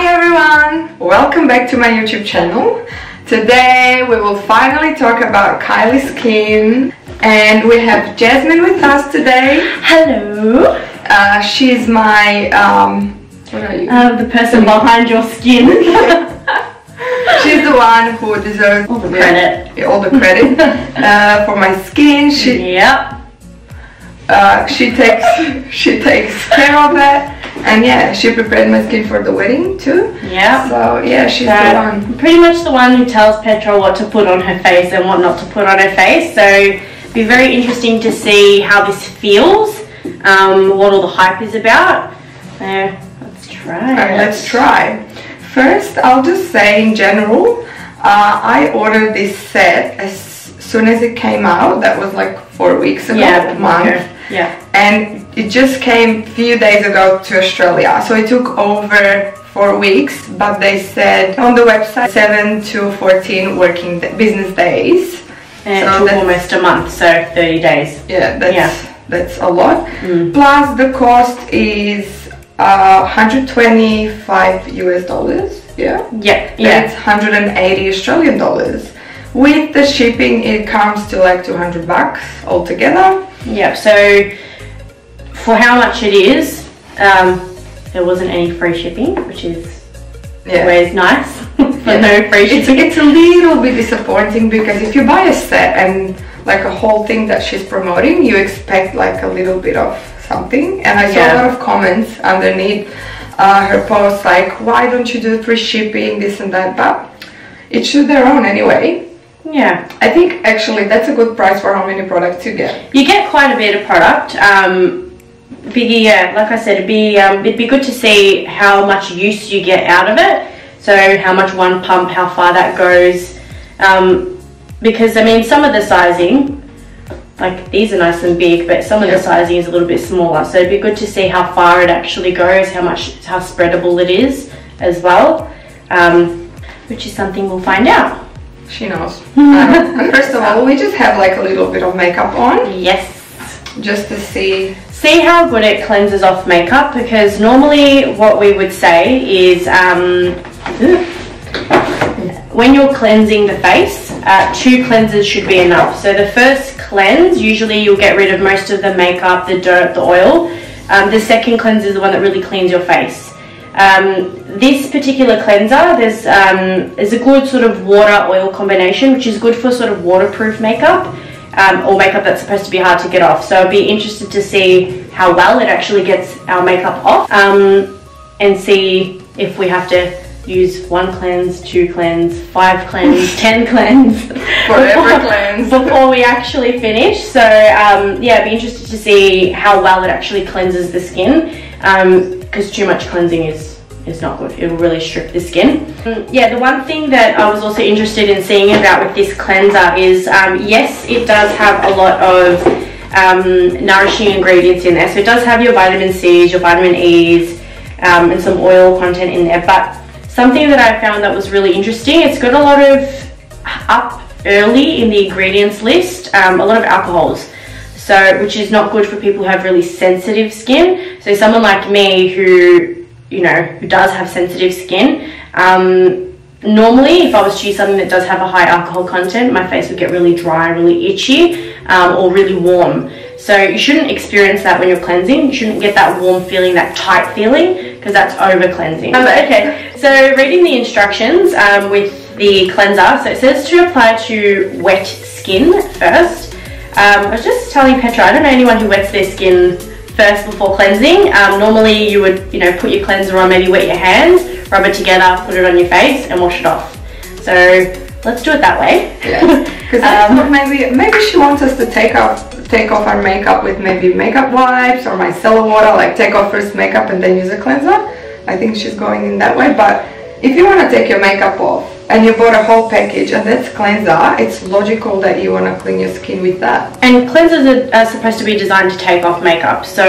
Hi everyone! Welcome back to my YouTube channel. Today we will finally talk about KYLIE Skin, and we have Jasmine with us today. Hello! She's my, what are you? The person behind your skin. She's the one who deserves all the credit. Yeah, all the credit for my skin. She takes care of that. And yeah, she prepared my skin for the wedding too. Yeah. So yeah, she's the one. Pretty much the one who tells Petra what to put on her face and what not to put on her face. So it'll be very interesting to see how this feels, what all the hype is about. Let's try. Okay, let's try. First, I'll just say in general, I ordered this set as soon as it came out. That was like 4 weeks ago, a month. Yeah. And it just came a few days ago to Australia. So it took over 4 weeks, but they said on the website 7 to 14 working business days. And so it took almost a month, so 30 days. Yeah, that's a lot. Plus the cost is 125 US dollars. Yeah. That's 180 Australian dollars. With the shipping, it comes to like 200 bucks altogether. Yeah, so for how much it is, there wasn't any free shipping, which is always nice. For no free shipping. It's a little bit disappointing because if you buy a set and like a whole thing that she's promoting, you expect like a little bit of something. And I saw a lot of comments underneath her post like, why don't you do free shipping, this and that, but each to their own anyway. Yeah, I think actually that's a good price for how many products you get. You get quite a bit of product. Like I said, it'd be good to see how much use you get out of it. So how much one pump, how far that goes. Because I mean, some of the sizing, like these are nice and big, but some of the sizing is a little bit smaller. So it'd be good to see how far it actually goes, how spreadable it is as well, which is something we'll find out. She knows. First of all, we just have like a little bit of makeup on. Yes. Just to see how good it cleanses off makeup, because normally what we would say is when you're cleansing the face, 2 cleansers should be enough. So the first cleanse, usually you'll get rid of most of the makeup, the dirt, the oil. The second cleanse is the one that really cleans your face. This particular cleanser, there's a good sort of water-oil combination, which is good for sort of waterproof makeup, or makeup that's supposed to be hard to get off. So I'd be interested to see how well it actually gets our makeup off, and see if we have to use 1 cleanse, 2 cleanse, 5 cleanse, 10 cleanse, before we actually finish. So yeah, I'd be interested to see how well it actually cleanses the skin, because too much cleansing is not good. It will really strip the skin. Yeah, the one thing that I was also interested in seeing about with this cleanser is, yes, it does have a lot of nourishing ingredients in there. So it does have your vitamin C's, your vitamin E's, and some oil content in there. But something that I found that was really interesting, it's got a lot of, up early in the ingredients list, a lot of alcohols. So, which is not good for people who have really sensitive skin. So someone like me who does have sensitive skin, normally if I was to use something that does have a high alcohol content, my face would get really dry, really itchy, or really warm. So you shouldn't experience that when you're cleansing. You shouldn't get that warm feeling, that tight feeling, because that's over cleansing. Okay, so reading the instructions with the cleanser, so it says to apply to wet skin first. I was just telling Petra, I don't know anyone who wets their skin first before cleansing. Normally you would, put your cleanser on, maybe wet your hands, rub it together, put it on your face and wash it off. So let's do it that way. Yeah, because maybe she wants us to take off our makeup with maybe makeup wipes or micellar water, like take off first makeup and then use a cleanser. I think she's going in that way, but if you want to take your makeup off and you bought a whole package and that's cleanser, it's logical that you want to clean your skin with that. And cleansers are supposed to be designed to take off makeup, so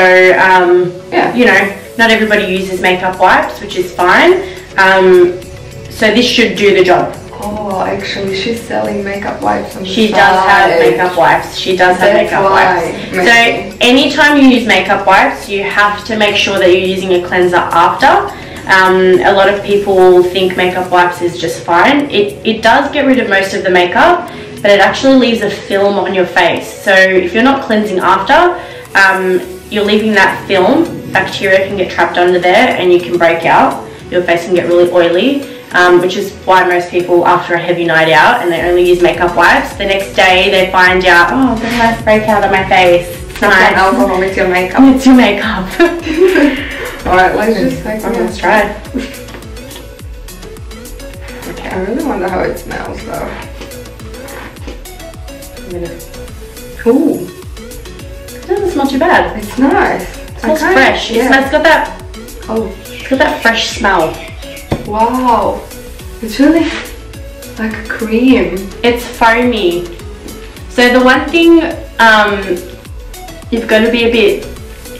not everybody uses makeup wipes, which is fine. So this should do the job. Oh, actually, she's selling makeup wipes on the She does have makeup wipes. She does have makeup wipes. So anytime you use makeup wipes, you have to make sure that you're using a cleanser after. A lot of people think makeup wipes is just fine. It does get rid of most of the makeup, but it actually leaves a film on your face. So if you're not cleansing after, you're leaving that film. Bacteria can get trapped under there and you can break out. Your face can get really oily, which is why most people, after a heavy night out and they only use makeup wipes, the next day they find out, oh, I've got a nice breakout on my face. It's nice. Alcohol, it's your makeup. It's your makeup. Alright, let's try it. Okay, I really wonder how it smells though. Ooh. It doesn't smell too bad. It's nice. It smells fresh. Yeah. It's got that. Oh, it's got that fresh smell. Wow, it's really like a cream. It's foamy. So the one thing you've got to be a bit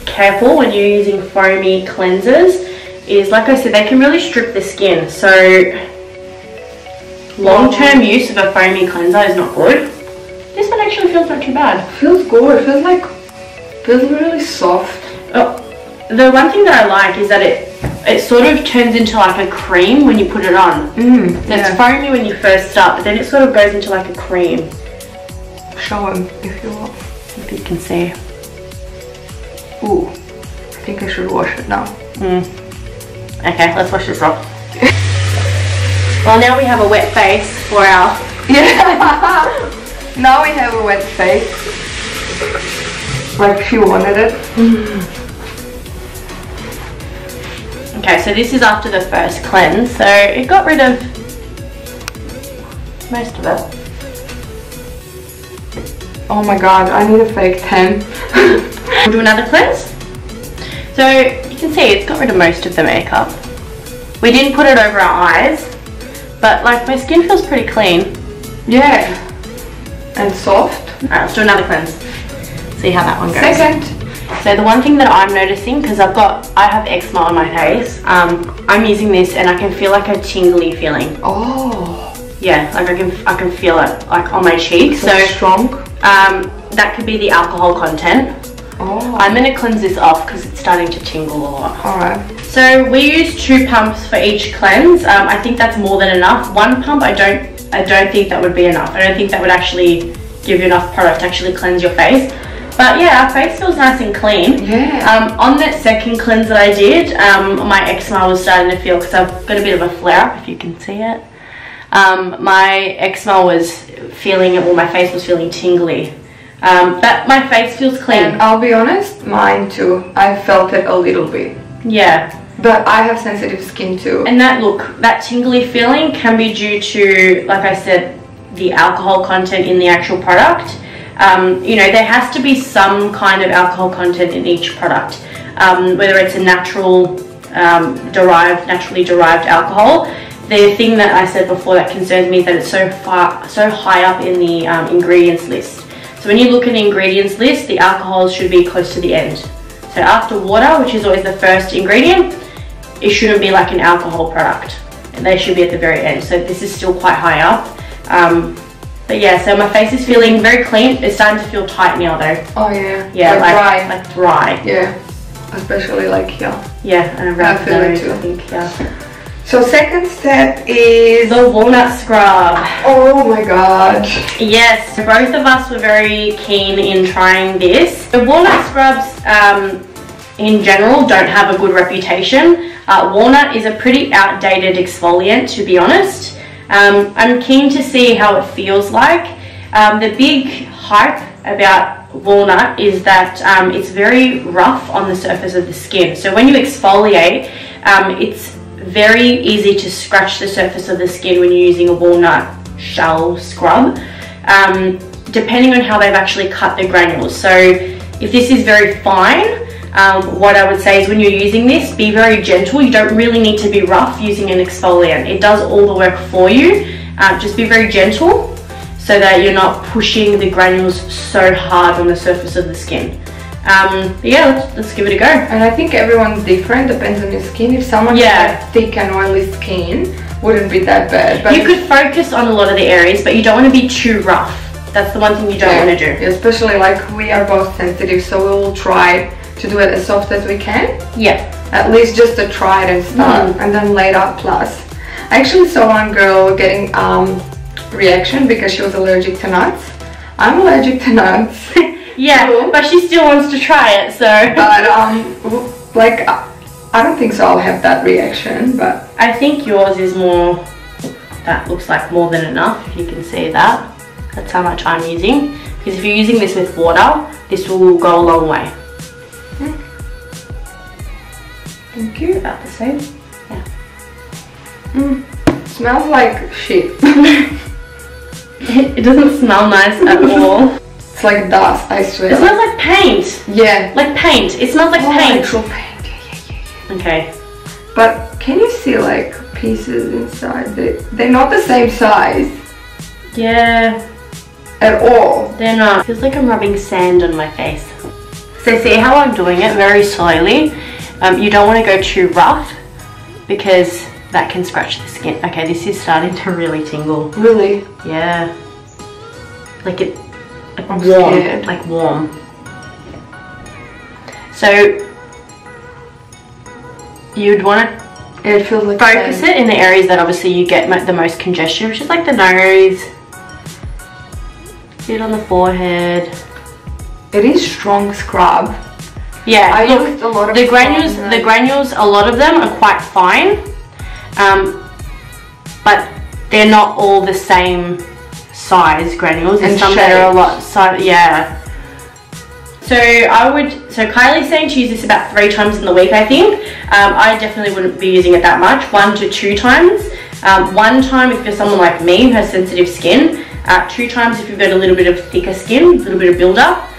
careful when you're using foamy cleansers is, like I said, they can really strip the skin. So long-term use of a foamy cleanser is not good. This one actually feels not too bad. Feels good. Feels really soft. Oh, the one thing that I like is that it sort of turns into like a cream when you put it on. It's foamy when you first start, but then it sort of goes into like a cream. Show them if you want. If you can see. Ooh, I think I should wash it now. Okay, let's wash this off. Well, now we have a wet face for our... Yeah. Now we have a wet face. Like she wanted it. Okay, so this is after the first cleanse, so it got rid of most of it. Oh my god, I need a fake 10. We'll do another cleanse. So you can see it's got rid of most of the makeup. We didn't put it over our eyes, but like my skin feels pretty clean. Yeah. And soft. Alright, let's do another cleanse. See how that one goes. Second. So the one thing that I'm noticing, because I have eczema on my face, I'm using this and I can feel like a tingly feeling. Oh. Yeah, like I can feel it like on my cheeks. So strong. That could be the alcohol content. Oh. I'm gonna cleanse this off because it's starting to tingle a lot. Alright. So we use 2 pumps for each cleanse. I think that's more than enough. 1 pump, I don't think that would be enough. I don't think that would actually give you enough product to actually cleanse your face. But yeah, our face feels nice and clean. Yeah. On that second cleanse that I did, my eczema was starting to feel, because I've got a bit of a flare up, if you can see it. My eczema was feeling, well, my face was feeling tingly. But my face feels clean. And I'll be honest, mine too. I felt it a little bit. Yeah. But I have sensitive skin too. And that tingly feeling can be due to, like I said, the alcohol content in the actual product. You know, there has to be some kind of alcohol content in each product, whether it's a naturally derived alcohol. The thing that I said before that concerns me is that it's so high up in the ingredients list. So when you look at the ingredients list, the alcohols should be close to the end. So after water, which is always the first ingredient, it shouldn't be like an alcohol product. They should be at the very end. So this is still quite high up. But yeah, so my face is feeling very clean. It's starting to feel tight now though. Oh yeah. Yeah, like dry. Like dry. Yeah. Especially like here. Yeah, and around the nose, too. I think, yeah. So second step is the walnut scrub. Oh my god. Yes, both of us were very keen in trying this. The walnut scrubs in general don't have a good reputation. Walnut is a pretty outdated exfoliant, to be honest. I'm keen to see how it feels like. The big hype about walnut is that it's very rough on the surface of the skin. So when you exfoliate, it's very easy to scratch the surface of the skin when you're using a walnut shell scrub, depending on how they've actually cut the granules. So if this is very fine, what I would say is when you're using this, be very gentle. You don't really need to be rough using an exfoliant. It does all the work for you. Just be very gentle so that you're not pushing the granules so hard on the surface of the skin. But yeah, let's give it a go. And I think everyone's different, depends on your skin. If someone has thick and oily skin, wouldn't be that bad. But you could focus on a lot of the areas, but you don't want to be too rough. That's the one thing you don't want to do. Especially like we are both sensitive, so we will try to do it as soft as we can. Yeah. At least just to try it and start, and then later plus. I actually saw one girl getting reaction because she was allergic to nuts. I'm allergic to nuts. Yeah, too. but she still wants to try it, so. But like I don't think so I'll have that reaction, but I think yours is more, that looks like more than enough, if you can see that. That's how much I'm using. Because if you're using this with water, this will go a long way. Thank you. About the same. Yeah. Smells like shit. It doesn't smell nice at all. It's like dust, I swear. It smells like paint. Yeah. Like paint. It smells like paint. Actual paint. Yeah. Okay. But can you see like pieces inside? They're not the same size. Yeah. At all. They're not. It feels like I'm rubbing sand on my face. So see how I'm doing it very slowly? You don't want to go too rough because that can scratch the skin. Okay, this is starting to really tingle. Really? Yeah. Like it, like I'm warm, scared. like warm. So you'd want to It feels like focus it in the areas that obviously you get the most congestion, which is like the nose, bit on the forehead. It is strong scrub. Yeah, I look, used a lot of the granules. scrub, The granules, a lot of them are quite fine, but they're not all the same size granules. There's some that are a lot size. Yeah. So Kylie's saying to use this about 3 times in the week, I think. I definitely wouldn't be using it that much, 1 to 2 times. 1 time if you're someone like me who has sensitive skin. 2 times if you've got a little bit of thicker skin, a little bit of build-up.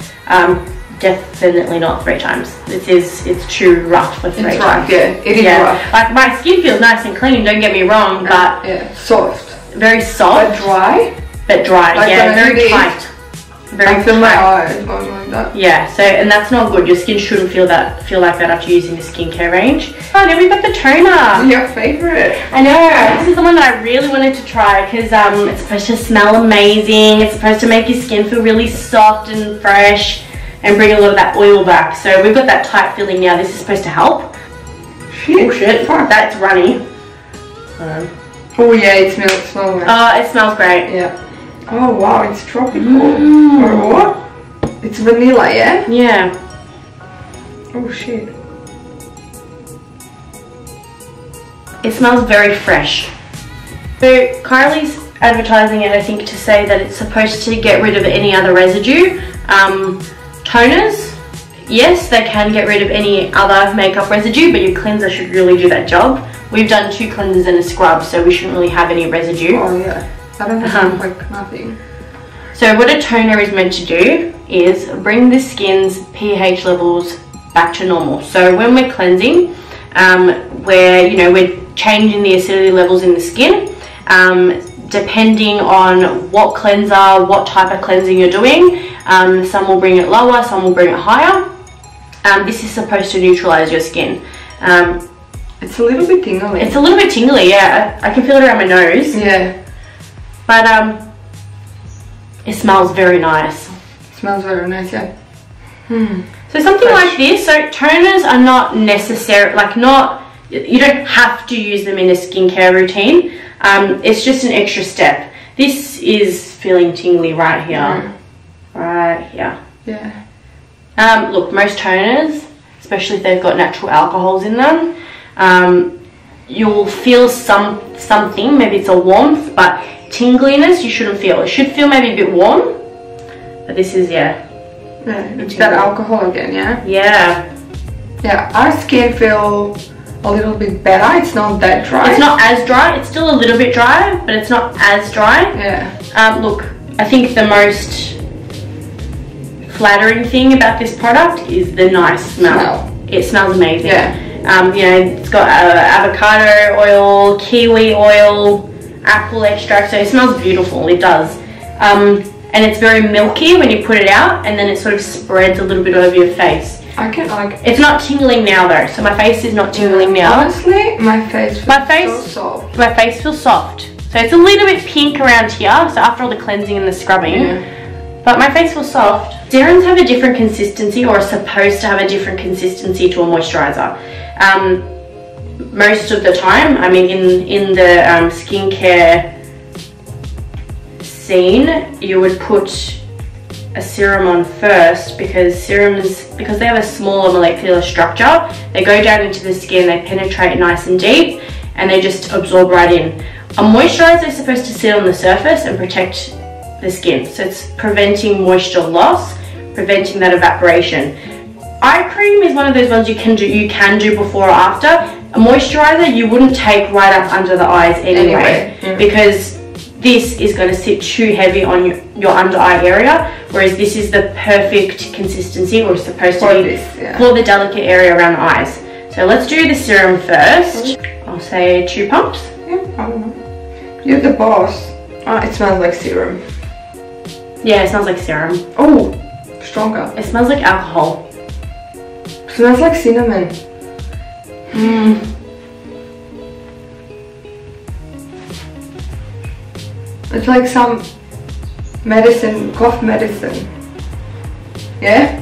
Definitely not 3 times. It's too rough for 3 times. Rough, yeah. It is rough. Like my skin feels nice and clean, don't get me wrong, but yeah, soft. very soft. But dry? But dry, like yeah, very tight. Very I feel tight. my eyes going like that. Yeah, so, and that's not good. Your skin shouldn't feel like that after using the skincare range. Oh, now we've got the toner. Your favorite. I know, this is the one that I really wanted to try because it's supposed to smell amazing. It's supposed to make your skin feel really soft and fresh and bring a lot of that oil back. So we've got that tight feeling now. This is supposed to help. Shit. Oh shit, that's runny. Oh yeah, it smells so nice. It smells great. Yeah. Oh wow, it's tropical. Or what? It's vanilla, yeah? Yeah. Oh shit. It smells very fresh. So Kylie's advertising it, I think, to say that it's supposed to get rid of any other residue. Toners, yes, they can get rid of any other makeup residue, but your cleanser should really do that job. We've done 2 cleansers and a scrub, so we shouldn't really have any residue. Oh yeah. I don't have like nothing. So what a toner is meant to do is bring the skin's pH levels back to normal. So when we're cleansing, we're changing the acidity levels in the skin, depending on what cleanser, what type of cleansing you're doing. Some will bring it lower, some will bring it higher. This is supposed to neutralize your skin. It's a little bit tingly. It's a little bit tingly, yeah. I can feel it around my nose. Yeah. But it smells very nice. It smells very nice, yeah. So something like this, so toners are not necessary, you don't have to use them in a skincare routine. It's just an extra step. This is feeling tingly right here. Right here. Yeah. Look, most toners, especially if they've got natural alcohols in them, you'll feel something, maybe it's a warmth, but tingliness you shouldn't feel. It should feel maybe a bit warm, but this is, it's that alcohol again, yeah? Yeah. Yeah, our skin feels a little bit better. It's not that dry. It's not as dry. It's still a little bit dry, but it's not as dry. Yeah. Look, I think the most flattering thing about this product is the nice smell. It smells amazing. Yeah. It's got avocado oil, kiwi oil, apple extract, so it smells beautiful. It does. And it's very milky when you put it out, and then it sort of spreads a little bit over your face. It's not tingling now though, so my face is not tingling now. Honestly, my face feels so soft. My face feels soft. So it's a little bit pink around here, so after all the cleansing and the scrubbing, but my face feels soft. Serums have a different consistency, or are supposed to have a different consistency to a moisturizer. Most of the time, I mean, in the skincare scene, you would put a serum on first, because serums, because they have a smaller molecular structure, they go down into the skin, they penetrate nice and deep, and they just absorb right in. A moisturizer is supposed to sit on the surface and protect the skin, so it's preventing moisture loss, preventing that evaporation. Eye cream is one of those ones you can do before or after. A moisturizer you wouldn't take right up under the eyes anyway. Because this is going to sit too heavy on your under eye area, whereas this is the perfect consistency, or supposed to be for the delicate area around the eyes. So let's do the serum first. I'll say 2 pumps. Yeah, I don't know. You're the boss. Oh, it smells like serum. Yeah, it smells like serum. Oh, stronger. It smells like alcohol. It smells like cinnamon. It's like some medicine, cough medicine. Yeah?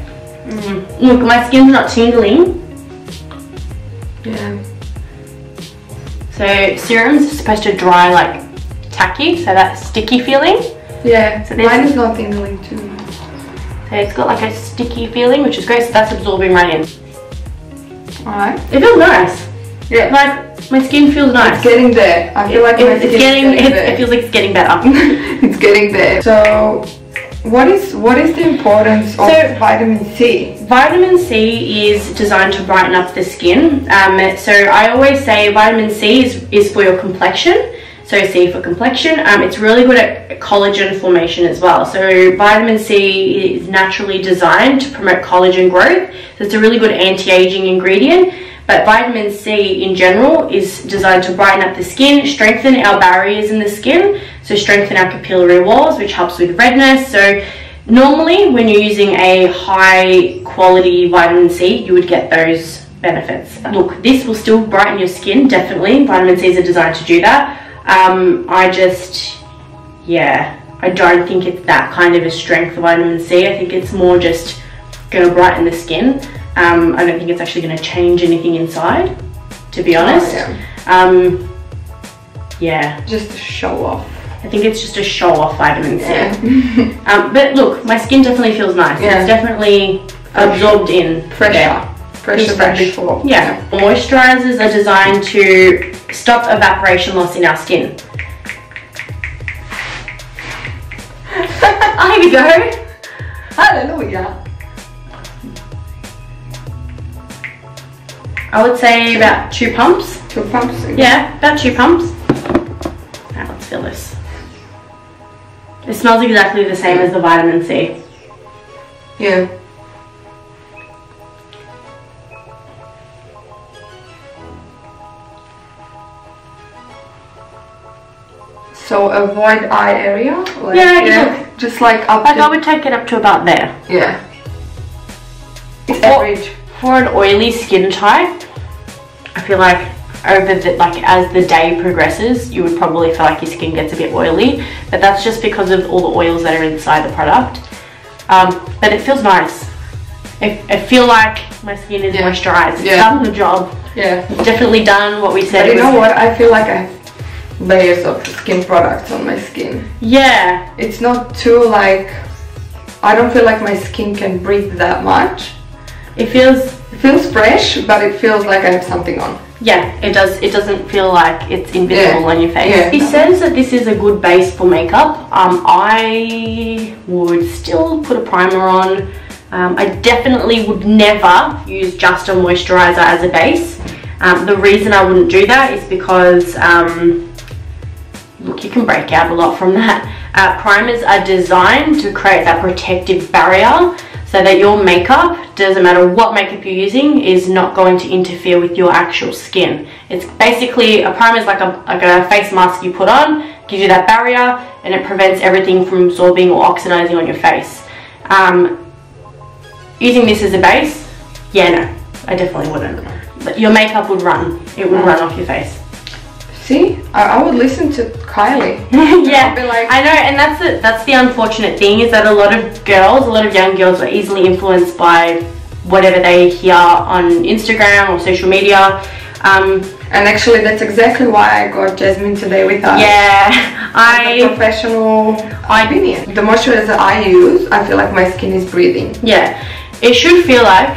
Look, my skin's not tingling. Yeah. So serums are supposed to dry like tacky, so that sticky feeling. Yeah, so mine is not tingling too. So it's got like a sticky feeling, which is great, so that's absorbing right in. Alright. It feels nice. Yeah. Like, my skin feels nice. It's getting there. I feel like my skin is getting there. It feels like it's getting better. It's getting there. So, what is the importance of vitamin C? Vitamin C is designed to brighten up the skin. So I always say vitamin C is for your complexion. So C for complexion. It's really good at collagen formation as well. So vitamin C is naturally designed to promote collagen growth. So it's a really good anti-aging ingredient. But vitamin C in general is designed to brighten up the skin, strengthen our barriers in the skin, so strengthen our capillary walls, which helps with redness. So normally when you're using a high quality vitamin C, you would get those benefits. Look, this will still brighten your skin, definitely. Vitamin C's are designed to do that. I don't think it's that kind of a strength of vitamin C. I think it's more just going to brighten the skin. I don't think it's actually going to change anything inside, to be honest. Yeah. Just a show off. I think it's just a show off vitamin C. But look, my skin definitely feels nice. Yeah. It's definitely absorbed in. Fresher than before. Yeah. Moisturizers are designed to stop evaporation loss in our skin. Oh, here we go. Hallelujah. I would say about 2 pumps. 2 pumps? Okay. Yeah, about 2 pumps. Now let's feel this. It smells exactly the same as the vitamin C. Yeah. So avoid eye area? Like, yeah. Just like up I would take it up to about there. Yeah. It's average. For an oily skin type, I feel like as the day progresses, you would probably feel like your skin gets a bit oily, but that's just because of all the oils that are inside the product. But it feels nice. I feel like my skin is moisturized. It's done the job. Yeah. It's definitely done what we said. But you know what? I feel like I have layers of skin products on my skin. Yeah. It's not too like, I don't feel like my skin can breathe that much. It feels fresh, but it feels like I have something on. Yeah, it does. It doesn't feel like it's invisible on your face. Yeah. He says that this is a good base for makeup. I would still put a primer on. I definitely would never use just a moisturizer as a base. The reason I wouldn't do that is because, look, you can break out a lot from that. Primers are designed to create that protective barrier, so that your makeup, doesn't matter what makeup you're using, is not going to interfere with your actual skin. It's basically, a primer is like a face mask you put on, gives you that barrier, and it prevents everything from absorbing or oxidizing on your face. Using this as a base, yeah, no, I definitely wouldn't. But your makeup would run. It would run off your face. See? I would listen to Kylie. Yeah, be like, I know, and that's the unfortunate thing, is that a lot of young girls are easily influenced by whatever they hear on Instagram or social media. And actually that's exactly why I got Jasmine today with us. Yeah, a professional opinion. The moisturizer I use, I feel like my skin is breathing. Yeah, it should feel like,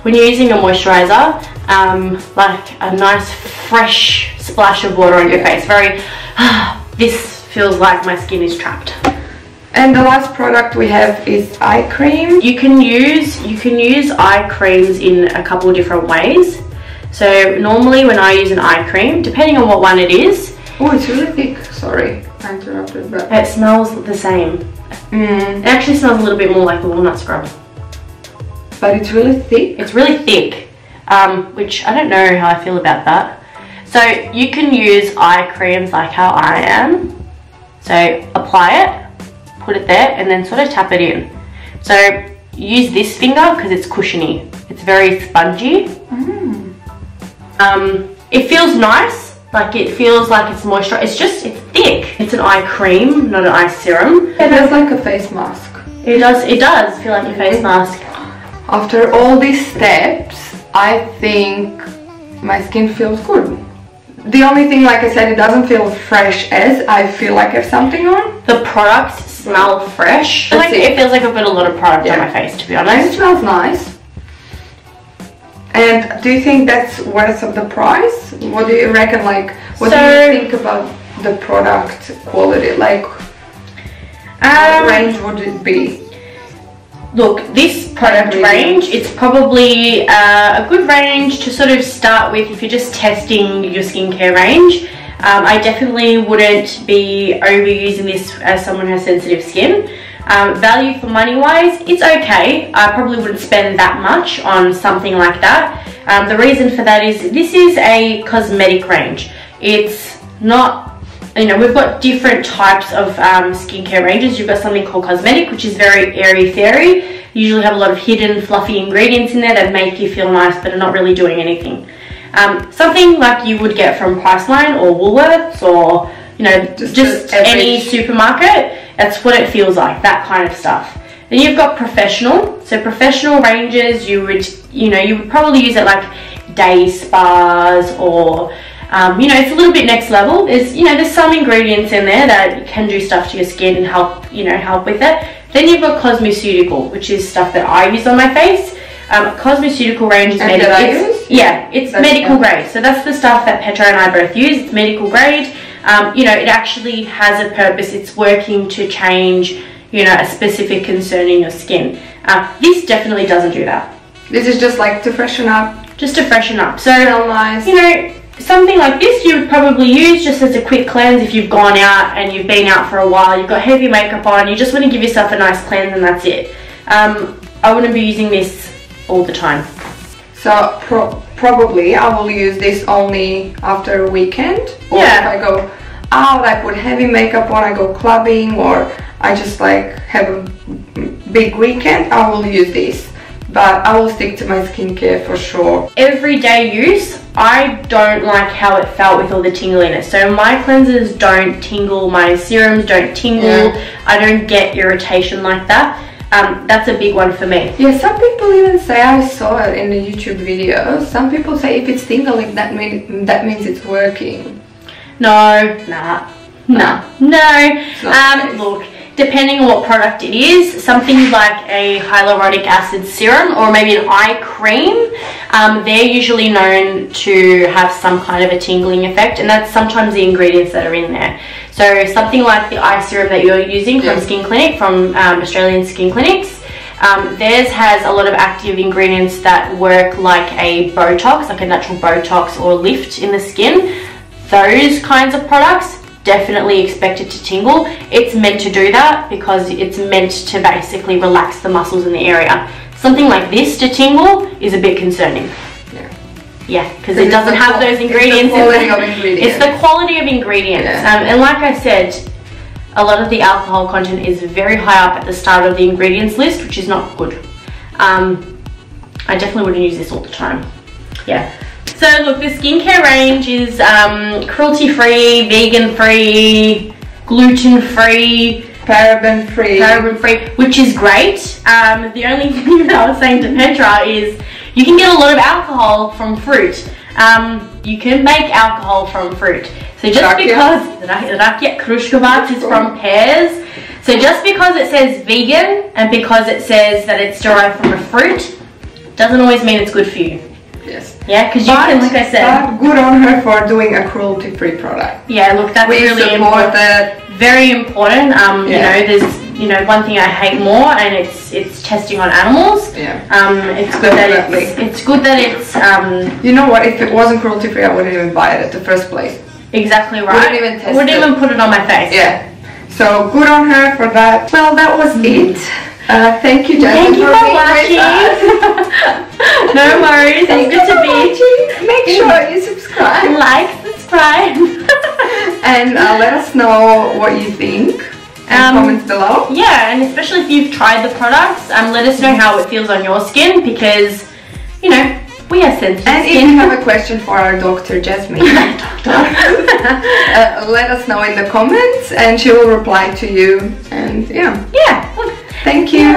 when you're using a moisturizer, like a nice fresh splash of water on your face. Very, this feels like my skin is trapped. And the last product we have is eye cream. You can use eye creams in a couple of different ways. So normally when I use an eye cream, depending on what one it is. Oh, it's really thick. Sorry, I interrupted, but it smells the same. It actually smells a little bit more like the Walnut Scrub. But it's really thick. It's really thick, which I don't know how I feel about that. So you can use eye creams like how I am. So apply it, put it there, and then sort of tap it in. So use this finger because it's cushiony. It's very spongy. It feels nice, like it feels like it's moisturized. It's thick. It's an eye cream, not an eye serum. It feels like a face mask. It does feel like a face mask. After all these steps, I think my skin feels good. The only thing, like I said, it doesn't feel fresh as I feel like I have something on. The products smell fresh. It feels like I've got a lot of product on my face, to be honest. And it smells nice. And do you think that's worth of the price? What do you reckon? Like, what do you think about the product quality? Like, what range would it be? Look, this product range, it's probably a good range to sort of start with if you're just testing your skincare range. I definitely wouldn't be overusing this as someone who has sensitive skin. Value for money wise, it's okay. I probably wouldn't spend that much on something like that. The reason for that is this is a cosmetic range. It's not, you know, we've got different types of skincare ranges. You've got something called cosmetic, which is very airy-fairy. You usually have a lot of hidden fluffy ingredients in there that make you feel nice but are not really doing anything. Something like you would get from Priceline or Woolworths or, you know, just any supermarket. That's what it feels like, that kind of stuff. Then you've got professional. So professional ranges, you would probably use it like day spas or, you know, it's a little bit next level. There's some ingredients in there that can do stuff to your skin and help with it. Then you've got cosmeceutical, which is stuff that I use on my face. Cosmeceutical range is it's medical grade. So that's the stuff that Petra and I both use. It's medical grade. You know, it actually has a purpose. It's working to change, you know, a specific concern in your skin. This definitely doesn't do that. This is just like to freshen up. Just to freshen up. So, nice. You know, something like this you would probably use just as a quick cleanse if you've gone out and you've been out for a while, you've got heavy makeup on, you just want to give yourself a nice cleanse and that's it. I wouldn't be using this all the time. So probably I will use this only after a weekend, or if I go out, I put heavy makeup on, I go clubbing, or I just like have a big weekend, I will use this. But I will stick to my skincare for sure. Everyday use, I don't like how it felt with all the tingliness. So my cleansers don't tingle, my serums don't tingle, I don't get irritation like that. That's a big one for me. Yeah, some people even say, I saw it in the YouTube videos, some people say if it's tingling, that means it's working. No. Look, depending on what product it is, something like a hyaluronic acid serum or maybe an eye cream, they're usually known to have some kind of a tingling effect, and that's sometimes the ingredients that are in there. So something like the eye serum that you're using from Skin Clinic, from Australian Skin Clinics, theirs has a lot of active ingredients that work like a Botox, like a natural Botox or lift in the skin. Those kinds of products, definitely expected to tingle. It's meant to do that because it's meant to basically relax the muscles in the area. Something like this to tingle is a bit concerning. Yeah, because it doesn't have those ingredients. It's the quality of ingredients. And like I said, a lot of the alcohol content is very high up at the start of the ingredients list, which is not good. I definitely wouldn't use this all the time. Yeah. So look, the skincare range is cruelty-free, vegan-free, gluten-free, paraben-free, which is great. The only thing that I was saying to Petra is you can get a lot of alcohol from fruit. You can make alcohol from fruit. So just because rakia krushkovac is from pears, so just because it says vegan and because it says that it's derived from a fruit, doesn't always mean it's good for you. Yes. Yeah, because you can, like I said, but good on her for doing a cruelty-free product. Yeah, look, that's really important. That. Very important. You know, there's one thing I hate more, and it's testing on animals. Yeah. It's good that it's good that it's. You know what? If it wasn't cruelty-free, I wouldn't even buy it at the first place. Exactly right. Wouldn't even test wouldn't even put it on my face. Yeah. So good on her for that. Well, that was it. Thank you, Jasmine, Thank you for watching. No worries. It's good to be. Make sure you subscribe. Like, subscribe. And let us know what you think in comments below. Yeah, and especially if you've tried the products, let us know how it feels on your skin, because, you know, we are sensitive. And if you have a question for our doctor, Jasmine, let us know in the comments and she will reply to you. And yeah. Yeah. Thank you.